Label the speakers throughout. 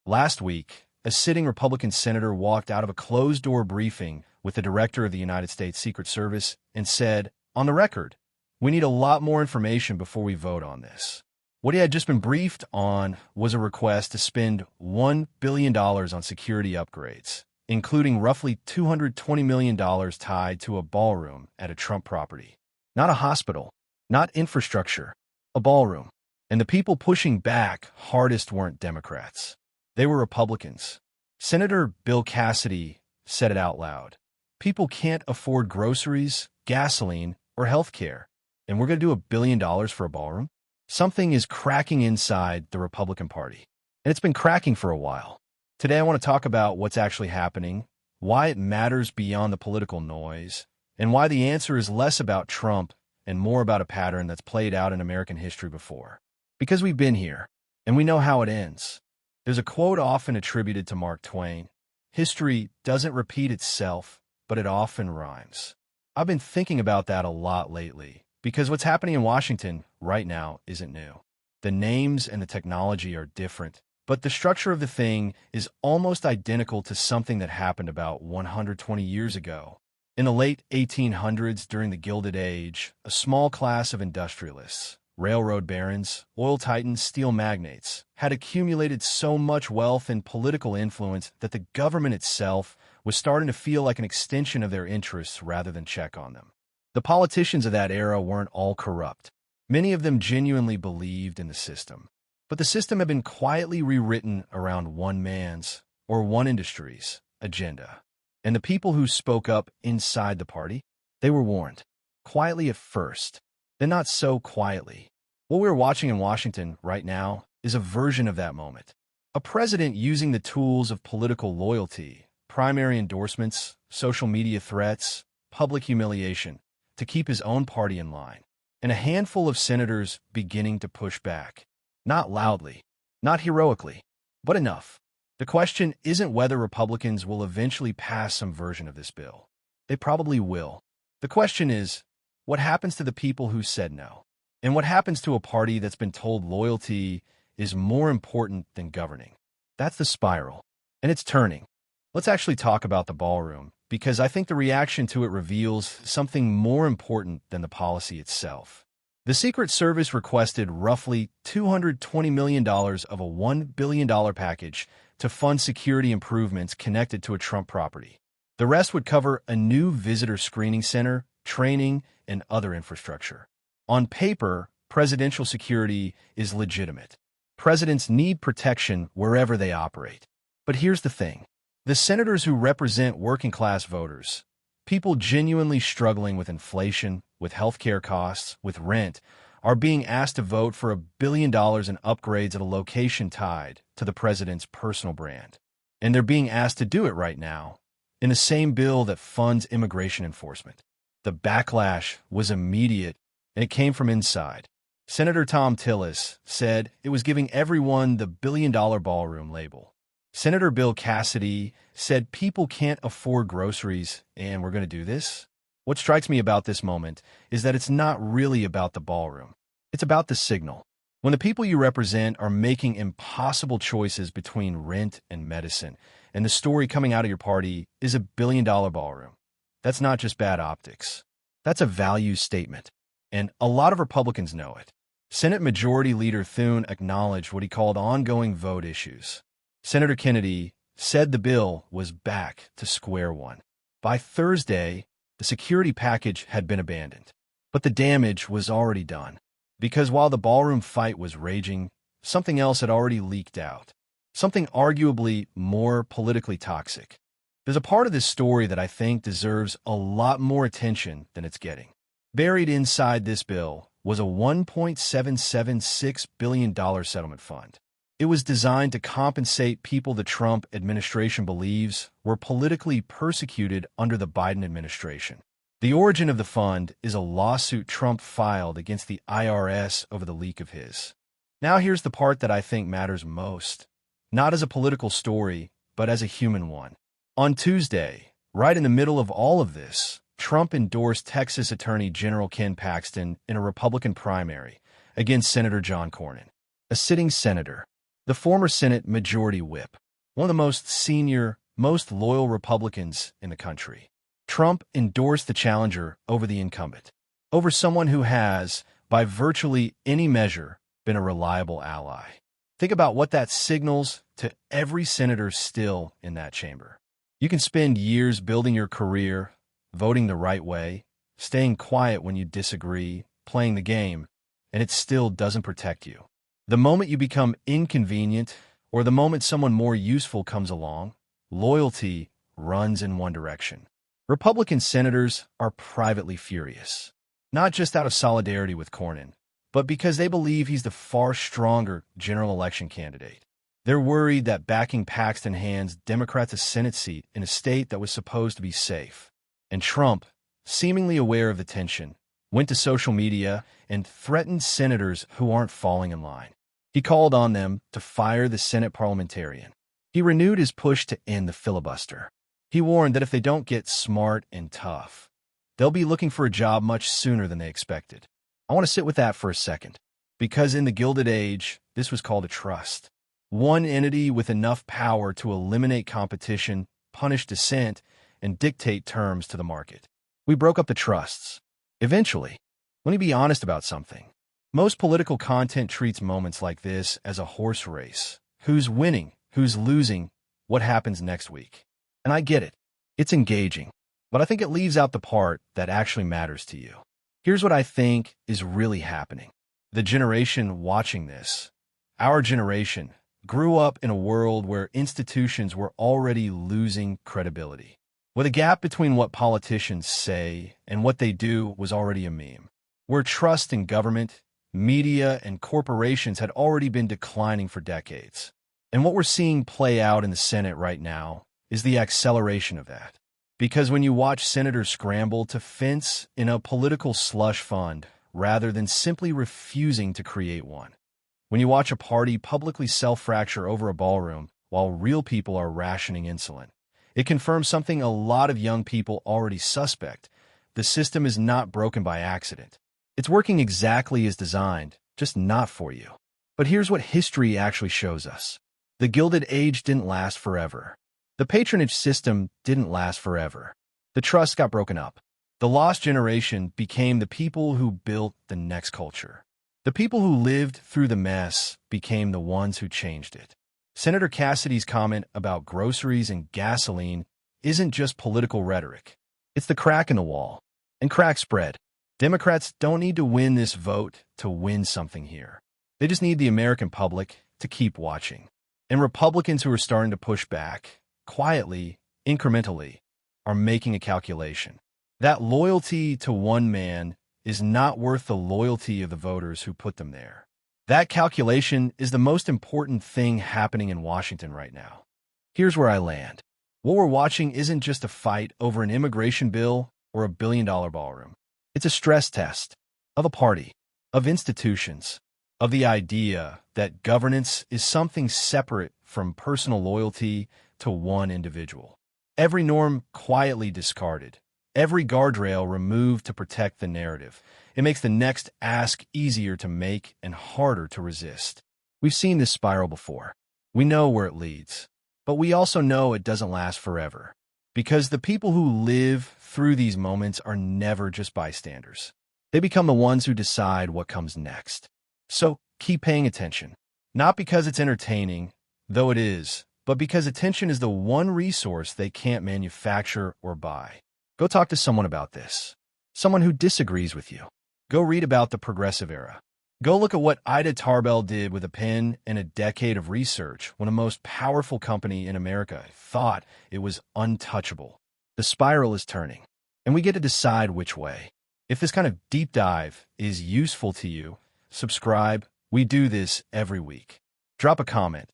Speaker 1: Last week, a sitting Republican senator walked out of a closed-door briefing with the director of the United States Secret Service and said, on the record, we need a lot more information before we vote on this. What he had just been briefed on was a request to spend $1 billion on security upgrades, including roughly $220 million tied to a ballroom at a Trump property. Not a hospital, not infrastructure, a ballroom. And the people pushing back hardest weren't Democrats. They were Republicans. Senator Bill Cassidy said it out loud. People can't afford groceries, gasoline, or health care, and we're going to do $1 billion for a ballroom? Something is cracking inside the Republican Party, and it's been cracking for a while. Today, I want to talk about what's actually happening, why it matters beyond the political noise, and why the answer is less about Trump and more about a pattern that's played out in American history before. Because we've been here, and we know how it ends. There's a quote often attributed to Mark Twain. History doesn't repeat itself, but it often rhymes. I've been thinking about that a lot lately, because what's happening in Washington right now isn't new. The names and the technology are different, but the structure of the thing is almost identical to something that happened about 120 years ago. In the late 1800s, during the Gilded Age, a small class of industrialists, railroad barons, oil titans, steel magnates, had accumulated so much wealth and political influence that the government itself was starting to feel like an extension of their interests rather than check on them. The politicians of that era weren't all corrupt. Many of them genuinely believed in the system. But the system had been quietly rewritten around one man's, or one industry's, agenda. And the people who spoke up inside the party, they were warned. Quietly at first, then not so quietly. What we're watching in Washington right now is a version of that moment. A president using the tools of political loyalty, primary endorsements, social media threats, public humiliation, to keep his own party in line. And a handful of senators beginning to push back. Not loudly, not heroically, but enough. The question isn't whether Republicans will eventually pass some version of this bill. They probably will. The question is, what happens to the people who said no? And what happens to a party that's been told loyalty is more important than governing? That's the spiral. And it's turning. Let's actually talk about the ballroom, because I think the reaction to it reveals something more important than the policy itself. The Secret Service requested roughly $220 million of a $1 billion package to fund security improvements connected to a Trump property. The rest would cover a new visitor screening center, training, and other infrastructure. On paper, presidential security is legitimate. Presidents need protection wherever they operate. But here's the thing. The senators who represent working-class voters, people genuinely struggling with inflation, with healthcare costs, with rent, are being asked to vote for $1 billion in upgrades at a location tied to the president's personal brand. And they're being asked to do it right now, in the same bill that funds immigration enforcement. The backlash was immediate, and it came from inside. Senator Thom Tillis said it was giving everyone the $1 billion ballroom label. Senator Bill Cassidy said people can't afford groceries, and we're going to do this? What strikes me about this moment is that it's not really about the ballroom. It's about the signal. When the people you represent are making impossible choices between rent and medicine, and the story coming out of your party is $1 billion ballroom, that's not just bad optics. That's a value statement. And a lot of Republicans know it. Senate Majority Leader Thune acknowledged what he called ongoing vote issues. Senator Kennedy said the bill was back to square one. By Thursday, the security package had been abandoned. But the damage was already done. Because while the ballroom fight was raging, something else had already leaked out. Something arguably more politically toxic. There's a part of this story that I think deserves a lot more attention than it's getting. Buried inside this bill was a $1.776 billion settlement fund. It was designed to compensate people the Trump administration believes were politically persecuted under the Biden administration. The origin of the fund is a lawsuit Trump filed against the IRS over the leak of his. Now here's the part that I think matters most. Not as a political story, but as a human one. On Tuesday, right in the middle of all of this, Trump endorsed Texas Attorney General Ken Paxton in a Republican primary against Senator John Cornyn, a sitting senator. the former Senate Majority Whip, one of the most senior, most loyal Republicans in the country. Trump endorsed the challenger over the incumbent, over someone who has, by virtually any measure, been a reliable ally. Think about what that signals to every senator still in that chamber. You can spend years building your career, voting the right way, staying quiet when you disagree, playing the game, and it still doesn't protect you. The moment you become inconvenient, or the moment someone more useful comes along, loyalty runs in one direction. Republican senators are privately furious, not just out of solidarity with Cornyn, but because they believe he's the far stronger general election candidate. They're worried that backing Paxton hands Democrats a Senate seat in a state that was supposed to be safe. And Trump, seemingly aware of the tension, went to social media and threatened senators who aren't falling in line. He called on them to fire the Senate parliamentarian. He renewed his push to end the filibuster. He warned that if they don't get smart and tough, they'll be looking for a job much sooner than they expected. I want to sit with that for a second, because in the Gilded Age, this was called a trust. One entity with enough power to eliminate competition, punish dissent, and dictate terms to the market. We broke up the trusts. Eventually, let me be honest about something. Most political content treats moments like this as a horse race. Who's winning? Who's losing? What happens next week? And I get it. It's engaging. But I think it leaves out the part that actually matters to you. Here's what I think is really happening. The generation watching this, our generation, grew up in a world where institutions were already losing credibility, where the gap between what politicians say and what they do was already a meme, where trust in government, media, and corporations had already been declining for decades. And what we're seeing play out in the Senate right now is the acceleration of that. Because when you watch senators scramble to fence in a political slush fund rather than simply refusing to create one, when you watch a party publicly self-fracture over a ballroom while real people are rationing insulin, it confirms something a lot of young people already suspect. The system is not broken by accident. It's working exactly as designed, just not for you. But here's what history actually shows us. The Gilded Age didn't last forever. The patronage system didn't last forever. The trust got broken up. The lost generation became the people who built the next culture. The people who lived through the mess became the ones who changed it. Senator Cassidy's comment about groceries and gasoline isn't just political rhetoric. It's the crack in the wall. And cracks spread. Democrats don't need to win this vote to win something here. They just need the American public to keep watching. And Republicans who are starting to push back, quietly, incrementally, are making a calculation. That loyalty to one man is not worth the loyalty of the voters who put them there. That calculation is the most important thing happening in Washington right now. Here's where I land. What we're watching isn't just a fight over an immigration bill or a billion-dollar ballroom. It's a stress test of a party, of institutions, of the idea that governance is something separate from personal loyalty to one individual. Every norm quietly discarded, every guardrail removed to protect the narrative. It makes the next ask easier to make and harder to resist. We've seen this spiral before. We know where it leads, but we also know it doesn't last forever. Because the people who live through these moments are never just bystanders. They become the ones who decide what comes next. So keep paying attention. Not because it's entertaining, though it is, but because attention is the one resource they can't manufacture or buy. Go talk to someone about this. Someone who disagrees with you. Go read about the progressive era. Go look at what Ida Tarbell did with a pen and a decade of research when a most powerful company in America thought it was untouchable. The spiral is turning, and we get to decide which way. If this kind of deep dive is useful to you, subscribe. We do this every week. Drop a comment.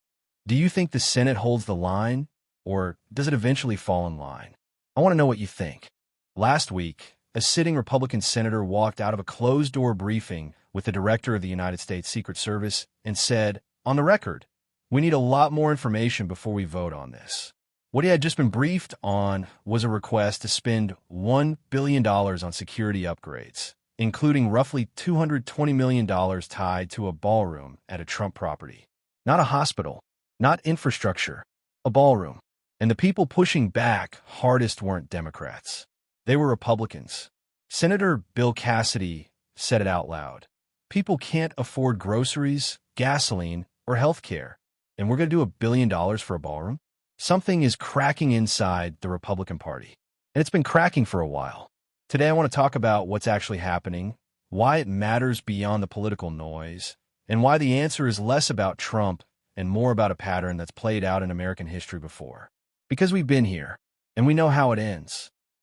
Speaker 1: Do you think the Senate holds the line, or does it eventually fall in line? I want to know what you think. Last week, a sitting Republican senator walked out of a closed-door briefing with the director of the United States Secret Service and said, on the record, we need a lot more information before we vote on this. What he had just been briefed on was a request to spend $1 billion on security upgrades, including roughly $220 million tied to a ballroom at a Trump property. Not a hospital, not infrastructure, a ballroom. And the people pushing back hardest weren't Democrats. They were Republicans. Senator Bill Cassidy said it out loud. People can't afford groceries, gasoline, or health care. And we're going to do $1 billion for a ballroom? Something is cracking inside the Republican Party. And it's been cracking for a while. Today I want to talk about what's actually happening, why it matters beyond the political noise, and why the answer is less about Trump and more about a pattern that's played out in American history before. Because we've been here, and we know how it ends.